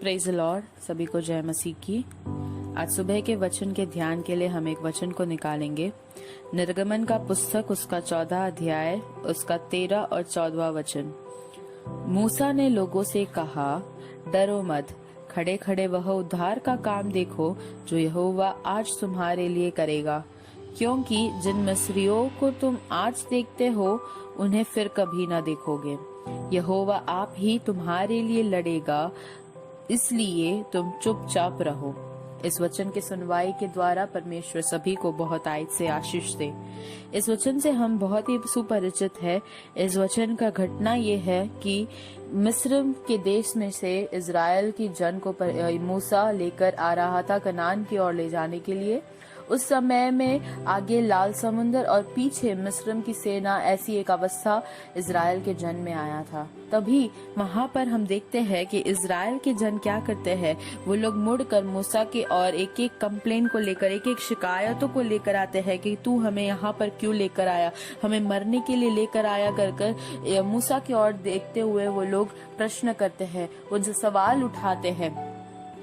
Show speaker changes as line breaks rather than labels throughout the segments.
Praise the Lord. सभी को जय मसीह की। आज सुबह के वचन के ध्यान के लिए हम एक वचन को निकालेंगे। निर्गमन का पुस्तक, उसका 14 अध्याय, उसका 13 और 14वां वचन। मूसा ने लोगों से कहा, डरो मत, खड़े खड़े वह उद्धार का काम देखो जो यहोवा आज तुम्हारे लिए करेगा, क्योंकि जिन मिस्रियों को तुम आज देखते हो उन्हें फिर कभी न देखोगे। यहोवा आप ही तुम्हारे लिए लड़ेगा, इसलिए तुम चुपचाप रहो। इस वचन के सुनवाई के द्वारा परमेश्वर सभी को बहुत आयत से आशीष दे। इस वचन से हम बहुत ही सुपरिचित है। इस वचन का घटना ये है कि मिस्र के देश में से इजराइल की जन को मूसा लेकर आ रहा था कनान की ओर ले जाने के लिए। उस समय में आगे लाल समुंदर और पीछे मिस्र की सेना, ऐसी एक अवस्था इजराइल के जन में आया था। तभी वहां पर हम देखते हैं कि इजराइल के जन क्या करते हैं, वो लोग मुड़कर मूसा के और एक एक कंप्लेन को लेकर, एक एक शिकायतों को लेकर आते हैं कि तू हमें यहाँ पर क्यों लेकर आया, हमें मरने के लिए लेकर आया कर मूसा की ओर देखते हुए वो लोग प्रश्न करते हैं, उनसे सवाल उठाते हैं।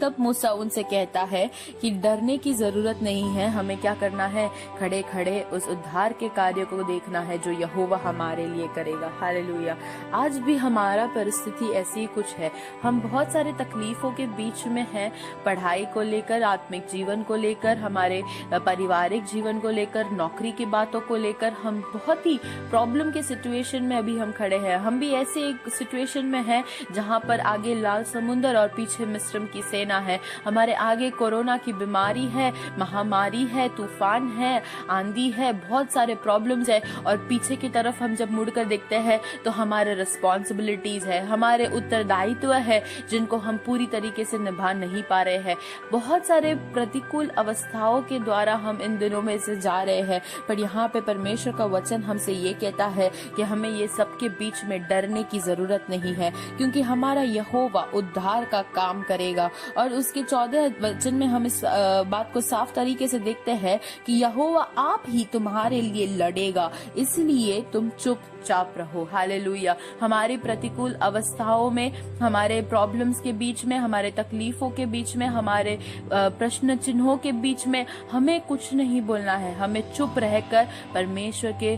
तब मूसा उनसे कहता है कि डरने की जरूरत नहीं है, हमें क्या करना है, खड़े खड़े उस उद्धार के कार्य को देखना है जो यहोवा हमारे लिए करेगा। हालेलुया। आज भी हमारा परिस्थिति ऐसी कुछ है। हम बहुत सारे तकलीफों के बीच में हैं, पढ़ाई को लेकर, आत्मिक जीवन को लेकर, हमारे पारिवारिक जीवन को लेकर, नौकरी की बातों को लेकर हम बहुत ही प्रॉब्लम के सिचुएशन में अभी हम खड़े हैं। हम भी ऐसे एक सिचुएशन में हैं जहाँ पर आगे लाल समुंदर और पीछे मिस्र की सेना है। हमारे आगे कोरोना की बीमारी है, महामारी है, तूफान है, आंधी है, बहुत सारे प्रॉब्लम्स है। और पीछे की तरफ हम जब मुड़कर देखते हैं तो हमारे रिस्पॉन्सिबिलिटीज है, हमारे उत्तरदायित्व है जिनको हम पूरी तरीके से निभा नहीं पा रहे हैं। बहुत सारे प्रतिकूल अवस्थाओं के द्वारा हम इन दिनों में से जा रहे हैं। पर यहाँ पे परमेश्वर का वचन हमसे ये कहता है कि हमें ये सबके बीच में डरने की जरूरत नहीं है, क्योंकि हमारा यहोवा उद्धार का काम करेगा। और उसके 14 वचन में हम इस बात को साफ तरीके से देखते हैं कि यहोवा आप ही तुम्हारे लिए लड़ेगा, इसलिए तुम चुपचाप रहो। हालेलुया। हमारी प्रतिकूल अवस्थाओं में, हमारे प्रॉब्लम्स के बीच में, हमारे तकलीफों के बीच में, हमारे प्रश्न चिन्हों के बीच में हमें कुछ नहीं बोलना है। हमें चुप रहकर परमेश्वर के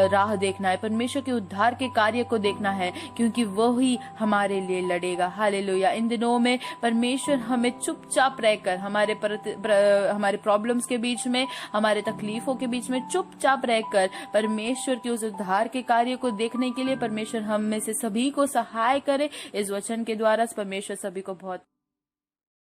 राह देखना है, परमेश्वर के उद्धार के कार्य को देखना है, क्योंकि वो ही हमारे लिए लड़ेगा। हालेलुया। इन दिनों में परमेश्वर हमें चुपचाप रहकर, हमारे प्रॉब्लम्स के बीच में, हमारे तकलीफों के बीच में चुपचाप रहकर परमेश्वर के उस उद्धार के कार्य को देखने के लिए परमेश्वर हम में से सभी को सहाय करे। इस वचन के द्वारा परमेश्वर सभी को बहुत